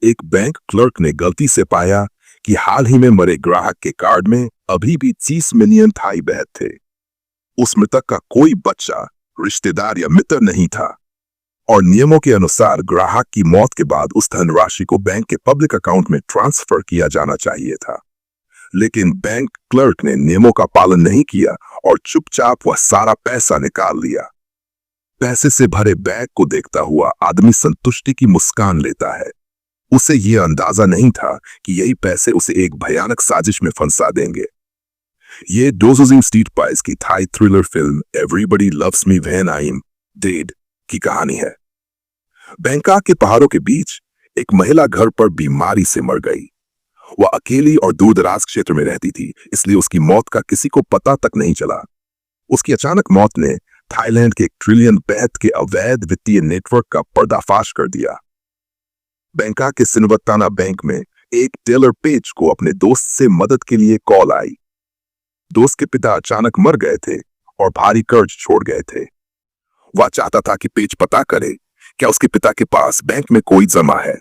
एक bank clerk ने गलती से पाया कि हाल ही में मरे ग्राहक के कार्ड में अभी भी 30 मिलियन थाई बहत थे। उस मृतक का कोई बच्चा, रिश्तेदार या मित्र नहीं था और नियमों के अनुसार ग्राहक की मौत के बाद उस धनराशि को बैंक के पब्लिक अकाउंट में ट्रांसफर किया जाना चाहिए था। लेकिन बैंक क्लर्क ने नियमों का पालन नहीं किया और चुपचाप वह सारा पैसा निकाल लिया। पैसे से भरे बैग को देखता हुआ आदमी संतुष्टि की मुस्कान लेता है। उसे यह अंदाजा नहीं था कि यही पैसे उसे एक भयानक साजिश में फंसा देंगे। ये डोजोजिंग स्ट्रीट पाइस की Thai thriller film everybody loves me when I am dead की कहानी है। बैंकॉक के पहाड़ों के बीच एक महिला घर पर बीमारी से मर गई। वह अकेली और दूरदराज क्षेत्र में रहती थी, इसलिए उसकी मौत का किसी को पता तक नहीं चला। उसकी अचानक मौत ने थाईलैंड के 1 ट्रिलियन बैht के अवैध वित्तीय नेटवर्क का पर्दाफाश कर दिया। बैंकॉक के सिनवत्ताना बैंक में एक टेलर पेज को अपने दोस्त से मदद के लिए कॉल आई। दोस्त के पिता अचानक मर गए थे और भारी कर्ज छोड़ गए थे। वह चाहता था कि पेज पता करे क्या उसके पिता के पास बैंक में कोई जमा है।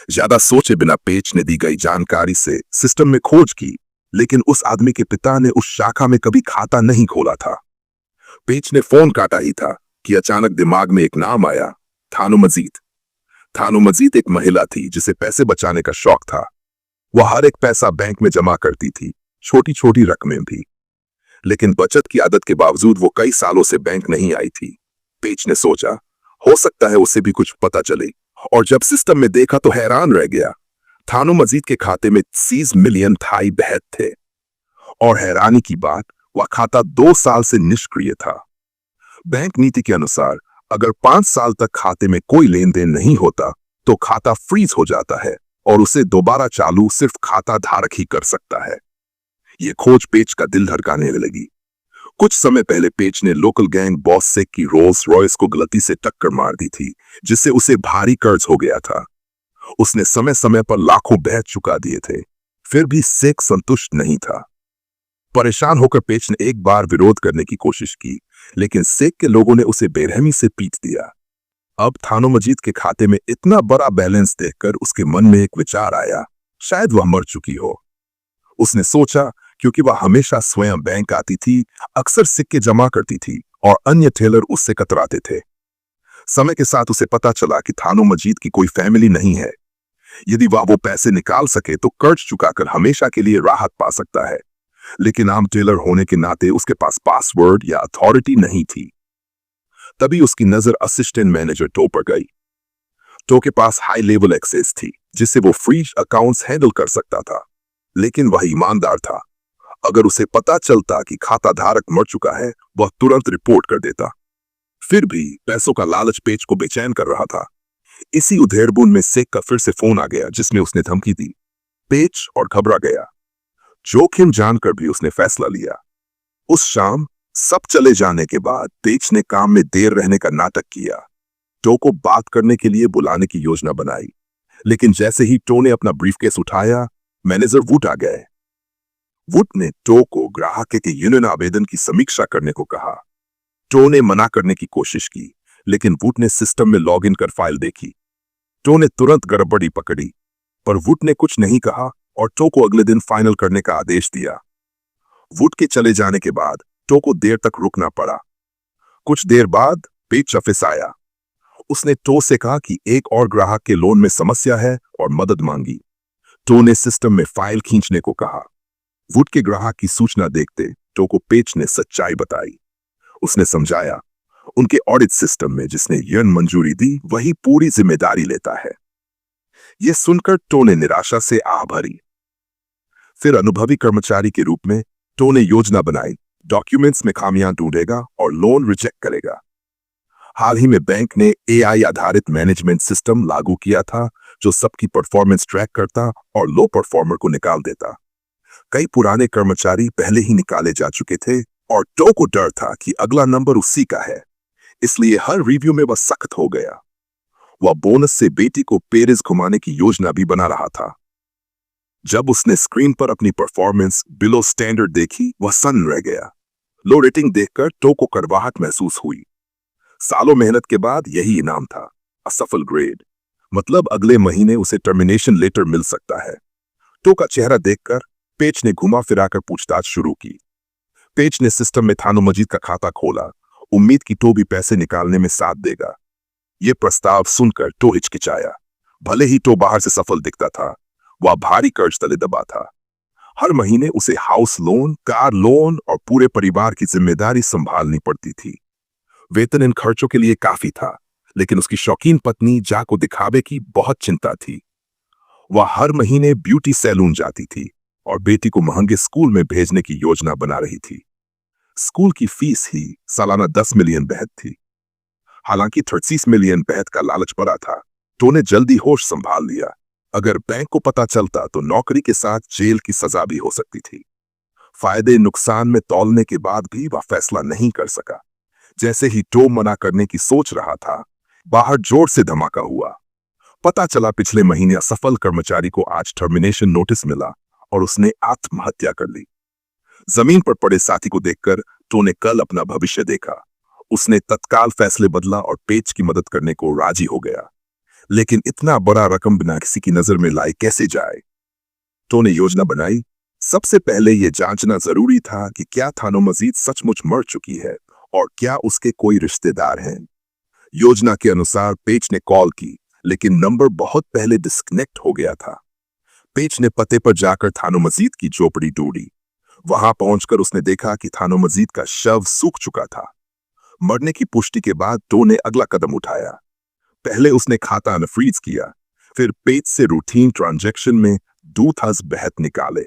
ज्यादा सोचे बिना पेज ने दी गई जानकारी से सिस्टम में खोज की, लेकिन उस आदमी के पिता ने उस शाखा में कभी खाता नहीं खोला था। पेज ने फोन काटा ही था कि अचानक दिमाग में एक नाम आया, थानू मजीद। थानू मजीद एक महिला थी जिसे पैसे बचाने का शौक था। वह हर एक पैसा बैंक में जमा करती थी, छोटी छोटी रकमें भी। लेकिन बचत की आदत के बावजूद वो कई सालों से बैंक नहीं आई थी। पेज ने सोचा, हो सकता है उसे भी कुछ पता चले, और जब सिस्टम में देखा तो हैरान रह गया। थानू मजीद के खाते में 30 मिलियन थाई बहत थे और हैरानी की बात, वह खाता 2 साल से निष्क्रिय था। बैंक नीति के अनुसार अगर 5 साल तक खाते में कोई लेन देन नहीं होता तो खाता फ्रीज हो जाता है और उसे दोबारा चालू सिर्फ खाता धारक ही कर सकता है। ये खोज पेज का दिल धड़काने लगी। कुछ समय पहले पेज ने लोकल गैंग बॉस सेक की रोल्स रॉयस को गलती से टक्कर मार दी थी, जिससे उसे भारी कर्ज हो गया था। उसने समय समय पर लाखों बैht चुका दिए थे, फिर भी सेक संतुष्ट नहीं था। परेशान होकर पेज ने एक बार विरोध करने की कोशिश की, लेकिन सेक के लोगों ने उसे बेरहमी से पीट दिया। अब थानू मजीद के खाते में इतना बड़ा बैलेंस देखकर उसके मन में एक विचार आया, शायद वह मर चुकी हो। उसने सोचा, क्योंकि वह हमेशा स्वयं बैंक आती थी, अक्सर सिक्के जमा करती थी और अन्य टेलर उससे कतराते थे। समय के साथ उसे पता चला कि थानू मजीद की कोई फैमिली नहीं है। यदि वह वो पैसे निकाल सके तो कर्ज चुकाकर हमेशा के लिए राहत पा सकता है, लेकिन आम टेलर होने के नाते उसके पास पासवर्ड या अथॉरिटी नहीं थी। तभी उसकी नजर असिस्टेंट मैनेजर टो पर गई। टो के पास हाई लेवल एक्सेस थी, जिससे वो फ्रीज अकाउंट्स हैंडल कर सकता था, लेकिन वह ईमानदार था। अगर उसे पता चलता कि खाता धारक मर चुका है, वह तुरंत रिपोर्ट कर देता। फिर भी पैसों का लालच पेज को बेचैन कर रहा था। इसी उधेड़बुन में सेक का फिर से फोन आ गया, जिसमें उसने धमकी दी। पेज और घबरा गया। जोखिम जानकर भी उसने फैसला लिया। उस शाम सब चले जाने के बाद पेज ने काम में देर रहने का नाटक किया। टो को बात करने के लिए बुलाने की योजना बनाई, लेकिन जैसे ही टो ने अपना ब्रीफकेस उठाया, मैनेजर वुड आ गए। वुड ने टो को ग्राहक के यूनियन आवेदन की समीक्षा करने को कहा। टो ने मना करने की कोशिश की, लेकिन वुड ने सिस्टम में लॉग इन कर फाइल देखी। टो ने तुरंत गड़बड़ी पकड़ी, पर वुड ने कुछ नहीं कहा और टो को अगले दिन फाइनल करने का आदेश दिया। वुड के चले जाने के बाद टो को देर तक रुकना पड़ा। कुछ देर बाद पेज ऑफिस आया। उसने टो से कहा कि एक और ग्राहक के लोन में समस्या है और मदद मांगी। टो ने सिस्टम में फाइल खींचने को कहा। वुड के ग्राहक की सूचना देखते टो को पेज ने सच्चाई बताई। उसने समझाया, उनके ऑडिट सिस्टम में जिसने यह मंजूरी दी वही पूरी जिम्मेदारी लेता है। यह सुनकर टो ने निराशा से आह भरी। फिर अनुभवी कर्मचारी के रूप में टो ने योजना बनाई, डॉक्यूमेंट्स में खामियां ढूंढेगा और लोन रिजेक्ट करेगा। हाल ही में बैंक ने एआई आधारित मैनेजमेंट सिस्टम लागू किया था, जो सबकी परफॉर्मेंस ट्रैक करता और लो परफॉर्मर को निकाल देता। कई पुराने कर्मचारी पहले ही निकाले जा चुके थे और टो को डर था कि अगला नंबर उसी का है, इसलिए हर रिव्यू में वह सख्त हो गया। वह बोनस से बेटी को पेरिस घुमाने की योजना भी बना रहा था। जब उसने स्क्रीन पर अपनी परफॉर्मेंस बिलो स्टैंडर्ड देखी, वह सन्न रह गया। लो रेटिंग देखकर टो को कड़वाहट महसूस हुई। सालों मेहनत के बाद यही इनाम था, असफल ग्रेड। मतलब अगले महीने उसे टर्मिनेशन लेटर मिल सकता है। टो का चेहरा देखकर पेच ने घुमा फिराकर पूछताछ शुरू की। पेच ने सिस्टम में थानो मजीद का खाता खोला, उम्मीद की टो भी पैसे निकालने में साथ देगा। ये प्रस्ताव सुनकर टो हिचकिचाया। भले ही टो बाहर से सफल दिखता था, वह भारी कर्ज तले दबा था। हर महीने उसे हाउस लोन, कार लोन और पूरे परिवार की जिम्मेदारी संभालनी पड़ती थी। वेतन इन खर्चों के लिए काफी था, लेकिन उसकी शौकीन पत्नी जा को दिखावे की बहुत चिंता थी। वह हर महीने ब्यूटी सैलून जाती थी और बेटी को महंगे स्कूल में भेजने की योजना बना रही थी। स्कूल की फीस ही सालाना 10 मिलियन बेहद थी। हालांकि 30 मिलियन बेहद का लालच बड़ा था, तो उन्हें जल्दी होश संभाल लिया। अगर बैंक को पता चलता तो नौकरी के साथ जेल की सजा भी हो सकती थी। फायदे नुकसान में तौलने के बाद भी वह फैसला नहीं कर सका। जैसे ही टो मना करने की सोच रहा था, बाहर जोर से धमाका हुआ। पता चला पिछले महीने असफल कर्मचारी को आज टर्मिनेशन नोटिस मिला और उसने आत्महत्या कर ली। जमीन पर पड़े साथी को देखकर टो ने कल अपना भविष्य देखा। उसने तत्काल फैसले बदला और पेच की मदद करने को राजी हो गया। लेकिन इतना बड़ा रकम बिना किसी की नजर में लाए कैसे जाए? टो ने योजना बनाई। सबसे पहले यह जांचना जरूरी था कि क्या थानो मजीद सचमुच मर चुकी है और क्या उसके कोई रिश्तेदार हैं। योजना के अनुसार पेच ने कॉल की, लेकिन नंबर बहुत पहले डिस्कनेक्ट हो गया था। पेच ने पते पर जाकर थानो मजीद की झोपड़ी ढूंढी। वहां पहुंचकर उसने देखा कि थानो मजीद का शव सूख चुका था। मरने की पुष्टि के बाद टो ने अगला कदम उठाया। पहले उसने खाता अनफ्रीज किया, फिर पेच से रूटीन ट्रांजैक्शन में 2000 बेहद निकाले।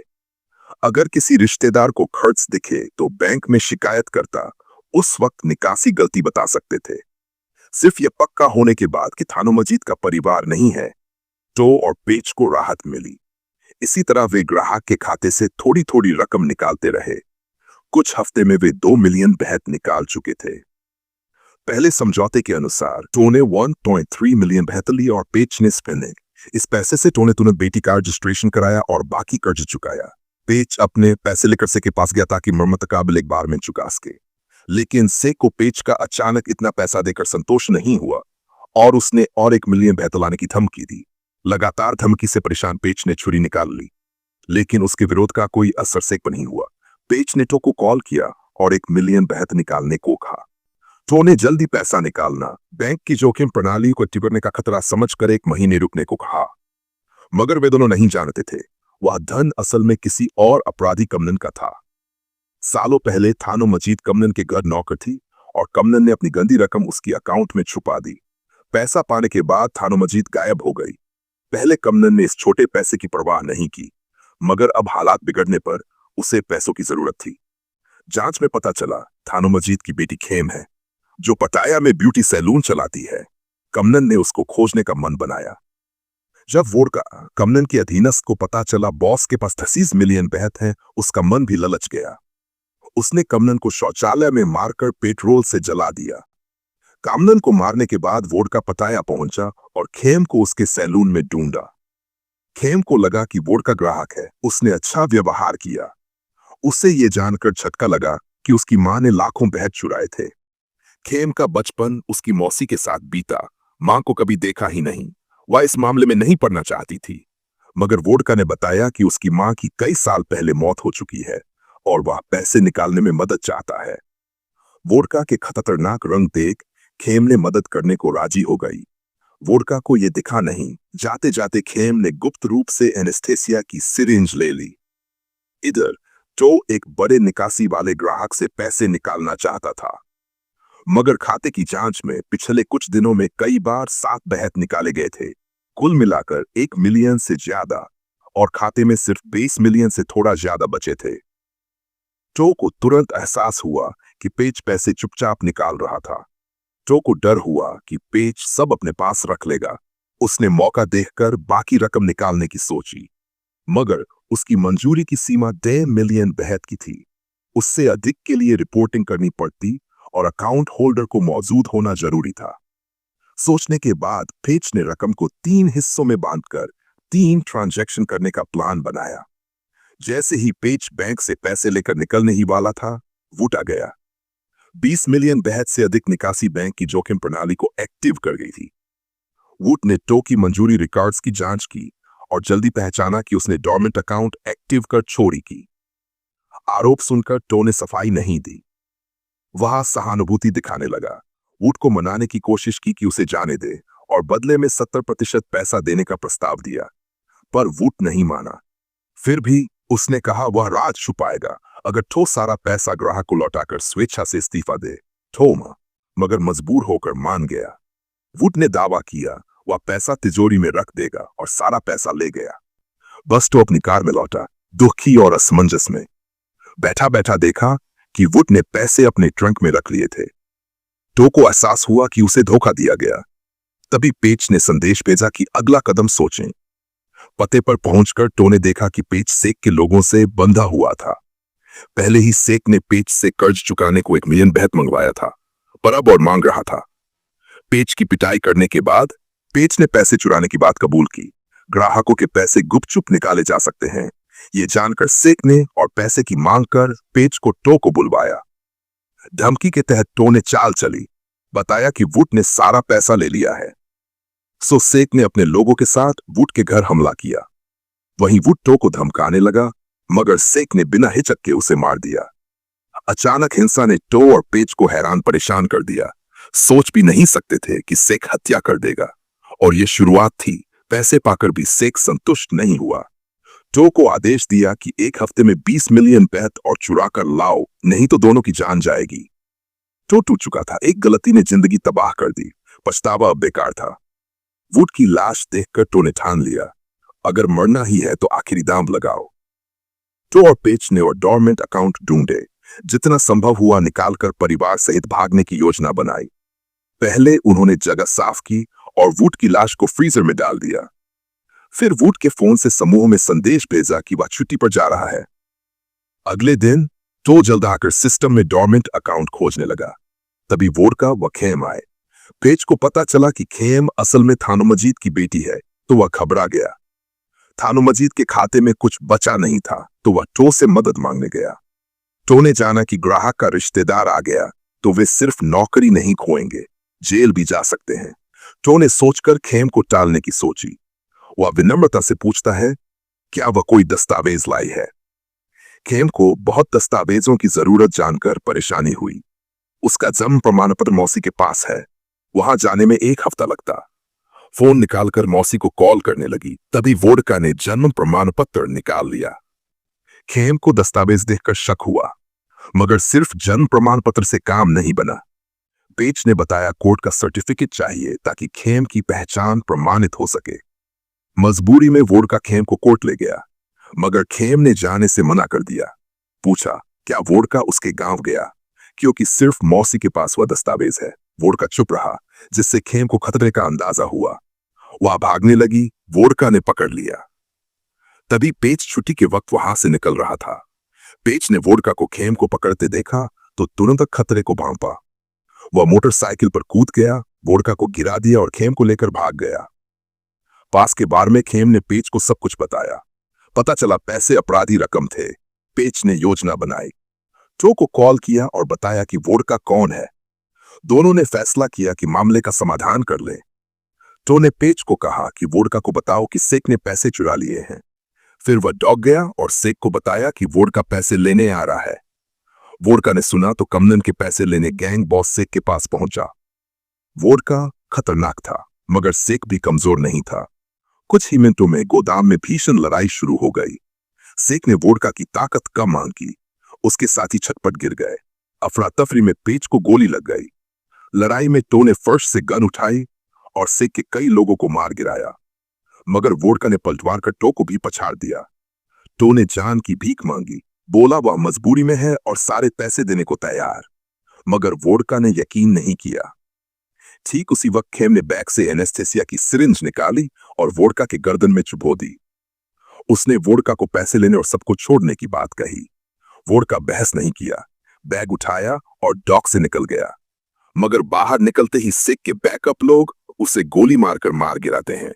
अगर किसी रिश्तेदार को खर्च दिखे तो बैंक में शिकायत करता, उस वक्त निकासी गलती बता सकते थे। सिर्फ यह पक्का होने के बाद कि थानो मजीद का परिवार नहीं है, टो और पेच को राहत मिली। इसी तरह वे ग्राहक के खाते से थोड़ी थोड़ी रकम निकालते रहे। कुछ हफ्ते में वे 2 मिलियन बेहद निकाल चुके थे। पहले समझौते के अनुसार टो ने 1.3 मिलियन बेहद ली और पेच ने स्पेंडिंग। इस पैसे से टो ने तुरंत बेटी का रजिस्ट्रेशन कराया और बाकी कर्ज चुकाया। पेच अपने पैसे लेकर से के पास गया ताकि मरम्मत का बिल एक बार में चुका सके। लेकिन से को पेच का अचानक इतना पैसा देकर संतोष नहीं हुआ और उसने और 1 मिलियन बेहद लाने की धमकी दी। लगातार धमकी से परेशान पेच ने छुरी निकाल ली, लेकिन उसके विरोध का कोई असर सेक नहीं हुआ। पेच ने टो को कॉल किया और 1 मिलियन बेहद निकालने को कहा। टो ने जल्दी पैसा निकालना, बैंक की जोखिम प्रणाली को एक्टिव करने का खतरा समझकर 1 महीने रुकने को कहा। मगर वे दोनों नहीं जानते थे वह धन असल में किसी और अपराधी कमनन का था। सालों पहले थानो मजीद कमनन के घर नौकर थी और कमनन ने अपनी गंदी रकम उसकी अकाउंट में छुपा दी। पैसा पाने के बाद थानो मजीद गायब हो गई। पहले कमनन ने इस छोटे पैसे की परवाह नहीं की, मगर अब हालात बिगड़ने पर उसे पैसों की जरूरत थी। जांच में पता चला थानो मजीद की बेटी खेम है, जो पटाया में ब्यूटी सैलून चलाती है। कमनन ने उसको खोजने का मन बनाया। जब वोडका कमनन के अधीनस्थ को पता चला बॉस के पास 30 मिलियन बेहद हैं, उसका मन भी ललच गया। उसने कमनन को शौचालय में मारकर पेट्रोल से जला दिया। कमनन को मारने के बाद वोडका पटाया पहुंचा और खेम को उसके सैलून में ढूंढा। खेम को लगा कि वोडका ग्राहक है। उसने अच्छा व्यवहार किया। उसे ये जानकर झटका लगा कि उसकी मां ने लाखों बेहद चुराए थे। खेम का बचपन उसकी मौसी के साथ बीता। मां को कभी देखा ही नहीं। वह इस मामले में नहीं पड़ना चाहती थी, मगर वोडका ने बताया कि उसकी मां की कई साल पहले मौत हो चुकी है और वह पैसे निकालने में मदद चाहता है। वोडका के खतरनाक रंग देख खेम ने मदद करने को राजी हो गई। वोडका को यह दिखा नहीं। जाते जाते खेम ने गुप्त रूप से एनेस्थेसिया की सिरिंज ले ली। इधर टो एक बड़े निकासी वाले ग्राहक से पैसे निकालना चाहता था, मगर खाते की जांच में पिछले कुछ दिनों में कई बार 7 बेहद निकाले गए थे। कुल मिलाकर 1 मिलियन से ज्यादा, और खाते में सिर्फ 20 मिलियन से थोड़ा ज्यादा बचे थे। टो को तुरंत एहसास हुआ कि पेच पैसे चुपचाप निकाल रहा था। टो को डर हुआ कि पेच सब अपने पास रख लेगा। उसने मौका देखकर बाकी रकम निकालने की सोची, मगर उसकी मंजूरी की सीमा 1.5 मिलियन बेहद की थी। उससे अधिक के लिए रिपोर्टिंग करनी पड़ती और अकाउंट होल्डर को मौजूद होना जरूरी था। सोचने के बाद पेच ने रकम को 3 हिस्सों में बांटकर 3 ट्रांजैक्शन करने का प्लान बनाया। जैसे ही पेच बैंक से पैसे लेकर निकलने ही वाला था, वोट आ गया। 20 मिलियन बेहद से अधिक निकासी बैंक की जोखिम प्रणाली को एक्टिव कर गई थी। वुड ने टो की मंजूरी रिकॉर्ड्स की जांच की और जल्दी पहचाना कि उसने डॉर्मेंट अकाउंट एक्टिव कर चोरी की। आरोप सुनकर टो ने सफाई नहीं दी। वह सहानुभूति दिखाने लगा। वुड को मनाने की कोशिश की कि उसे जाने दे और बदले में 70% पैसा देने का प्रस्ताव दिया, पर वुड नहीं माना। फिर भी उसने कहा वह राज छुपाएगा अगर टो सारा पैसा ग्राहक को लौटाकर स्वेच्छा से इस्तीफा दे। टो मगर मजबूर होकर मान गया। वुड ने दावा किया वह पैसा तिजोरी में रख देगा और सारा पैसा ले गया। बस टो अपनी कार में लौटा, दुखी और असमंजस में। बैठा बैठा देखा कि वुड ने पैसे अपने ट्रंक में रख लिए थे। टो को एहसास हुआ कि उसे धोखा दिया गया। तभी पेच ने संदेश भेजा कि अगला कदम सोचें। पते पर पहुंचकर टो ने देखा कि पेच सेक के लोगों से बंधा हुआ था। पहले ही सेक ने पेच से कर्ज चुकाने को 1 मिलियन बेहत मंगवाया था, पर अब और मांग रहा था। पेच की पिटाई करने के बाद पेच ने पैसे चुराने की बात कबूल की। ग्राहकों के पैसे गुपचुप निकाले जा सकते हैं, ये जानकर सेक ने और पैसे की मांग कर पेच को टो को बुलवाया। धमकी के तहत टो ने चाल चली, बताया कि वुड ने सारा पैसा ले लिया है। सो सेक ने अपने लोगों के साथ वुड के घर हमला किया। वहीं वुड टो को धमकाने लगा, मगर सेक ने बिना हिचक के उसे मार दिया। अचानक हिंसा ने टो और पेच को हैरान परेशान कर दिया। सोच भी नहीं सकते थे कि सेक हत्या कर देगा, और यह शुरुआत थी। पैसे पाकर भी सेक संतुष्ट नहीं हुआ। टो को आदेश दिया कि 1 हफ्ते में 20 मिलियन बेहत और चुरा कर लाओ, नहीं तो दोनों की जान जाएगी। टो टूट चुका था। एक गलती ने जिंदगी तबाह कर दी, पछतावा अब बेकार था। वुड की लाश देखकर टो ने ठान लिया, अगर मरना ही है तो आखिरी दांव लगाओ। टो और पेच ने और डॉर्मेंट अकाउंट ढूंढे, जितना संभव हुआ निकालकर परिवार सहित भागने की योजना बनाई। पहले उन्होंने जगह साफ की और वुड की लाश को फ्रीजर में डाल दिया। फिर वुड के फोन से समूह में संदेश भेजा कि वह छुट्टी पर जा रहा है। अगले दिन टो जल्द आकर सिस्टम में डॉर्मेंट अकाउंट खोजने लगा। तभी वोडका व खेम आए। पेच को पता चला कि खेम असल में थानो मजीद की बेटी है, तो वह घबरा गया। थानो मजीद के खाते में कुछ बचा नहीं था, तो वह टो से मदद मांगने गया। टो ने जाना कि ग्राहक का रिश्तेदार आ गया तो वे सिर्फ नौकरी नहीं खोएंगे, जेल भी जा सकते हैं। टो ने सोचकर खेम को टालने की सोची। वह विनम्रता से पूछता है, क्या वह कोई दस्तावेज लाई है? खेम को बहुत दस्तावेजों की जरूरत जानकर परेशानी हुई। उसका जन्म प्रमाण पत्र मौसी के पास है, वहां जाने में 1 हफ्ता लगता। फोन निकालकर मौसी को कॉल करने लगी। तभी वोडका ने जन्म प्रमाण पत्र निकाल लिया। खेम को दस्तावेज देखकर शक हुआ, मगर सिर्फ जन्म प्रमाण पत्र से काम नहीं बना। पेच ने बताया कोर्ट का सर्टिफिकेट चाहिए ताकि खेम की पहचान प्रमाणित हो सके। मजबूरी में वोडका खेम को कोर्ट ले गया, मगर खेम ने जाने से मना कर दिया। पूछा क्या वोडका उसके गांव गया, क्योंकि सिर्फ मौसी के पास वह दस्तावेज है। वोडका चुप रहा, जिससे खेम को खतरे का अंदाजा हुआ। वह भागने लगी, वोडका ने पकड़ लिया। तभी पेच छुट्टी के वक्त वहां से निकल रहा था। पेच ने वोडका को खेम को पकड़ते देखा तो तुरंत खतरे को भांपा। वह मोटरसाइकिल पर कूद गया, वोडका को गिरा दिया और खेम को लेकर भाग गया। पास के बार में खेम ने पेच को सब कुछ बताया। पता चला पैसे अपराधी रकम थे। पेच ने योजना बनाई, टो को कॉल किया और बताया कि वोडका कौन है। दोनों ने फैसला किया कि मामले का समाधान कर ले। टो ने पेच को कहा कि वोडका को बताओ कि सेक ने पैसे चुरा लिए हैं। फिर वह डॉग गया और सेक को बताया कि वोडका पैसे लेने आ रहा है। वोडका ने सुना तो कमनन के पैसे लेने गैंग बॉस सेक के पास पहुंचा। वोडका खतरनाक था, मगर सेक भी कमजोर नहीं था। कुछ ही मिनटों में गोदाम में भीषण लड़ाई शुरू हो गई। सेक ने वोडका की ताकत कम आंकी। उसके साथी छटपट गिर गए। अफरा तफरी में पेच को गोली लग गई। लड़ाई में टो ने फर्श से गन उठाई और सेक के कई लोगों को मार गिराया, मगर वोडका ने पलटवार कर टो को भी पछाड़ दिया। टो ने जान की भीख मांगी, बोला वह मजबूरी में है और सारे पैसे देने को तैयार, मगर वोडका ने यकीन नहीं किया। ठीक उसी वक्त खेम ने बैग से एनेस्थेसिया की सिरिंज निकाली और वोडका के गर्दन में चुभो दी। उसने वोडका को पैसे लेने और सबको छोड़ने की बात कही। वोडका बहस नहीं किया, बैग उठाया और डॉक से निकल गया। मगर बाहर निकलते ही सेक के बैकअप लोग उसे गोली मारकर मार गिराते हैं।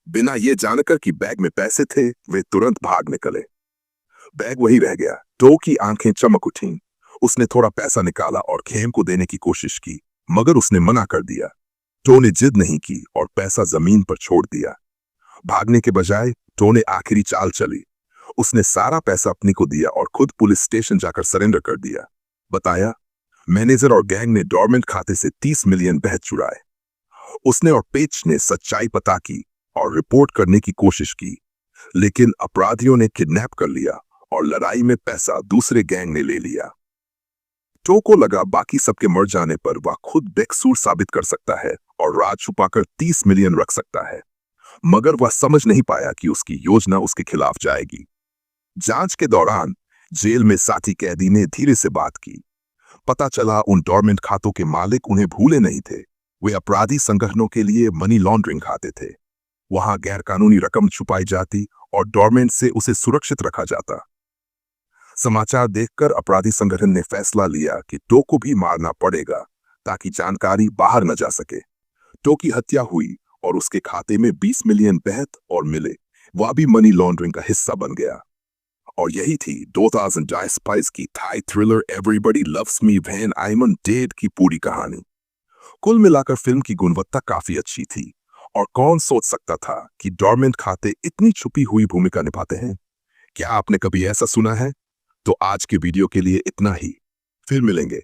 बिना ये जानकर कि बैग में पैसे थे, वे तुरंत भाग निकले। बैग वही रह गया। टो की आंखें चमक उठीं। उसने थोड़ा पैसा निकाला और खेम को देने की कोशिश की, मगर उसने मना कर दिया। टो ने जिद नहीं की और पैसा जमीन पर छोड़ दिया। भागने के बजाय टो ने आखिरी चाल चली। उसने सारा पैसा अपनी को दिया और खुद पुलिस स्टेशन जाकर सरेंडर कर दिया। बताया, मैनेजर और गैंग ने डॉर्मेंट खाते से 30 मिलियन बेहद चुराए। उसने और पेच ने सच्चाई पता की और रिपोर्ट करने की कोशिश की, लेकिन अपराधियों ने किडनैप कर लिया और लड़ाई में पैसा दूसरे गैंग ने ले लिया। टो को लगा बाकी सबके मर जाने पर वह खुद बेकसूर साबित कर सकता है और राज छुपाकर 30 मिलियन रख सकता है, मगर वह समझ नहीं पाया कि उसकी योजना उसके खिलाफ जाएगी। जांच के दौरान जेल में साथी कैदी ने धीरे से बात की। पता चला उन डॉर्मेंट खातों के मालिक उन्हें भूले नहीं थे। वे अपराधी संगठनों के लिए मनी लॉन्ड्रिंग खाते थे। वहां गैरकानूनी रकम छुपाई जाती और डॉर्मेंट से उसे सुरक्षित रखा जाता। समाचार देखकर अपराधी संगठन ने फैसला लिया कि टो को भी मारना पड़ेगा ताकि जानकारी बाहर न जा सके। टो की हत्या हुई और उसके खाते में 20 मिलियन बेहद और मिले। वह भी मनी लॉन्ड्रिंग का हिस्सा बन गया। और यही थी 2000 स्पाइस की Thai thriller everybody loves me when I am dead की पूरी कहानी। कुल मिलाकर फिल्म की गुणवत्ता काफी अच्छी थी और कौन सोच सकता था कि डॉर्मेंट खाते इतनी छुपी हुई भूमिका निभाते हैं। क्या आपने कभी ऐसा सुना है? तो आज के वीडियो के लिए इतना ही। फिर मिलेंगे।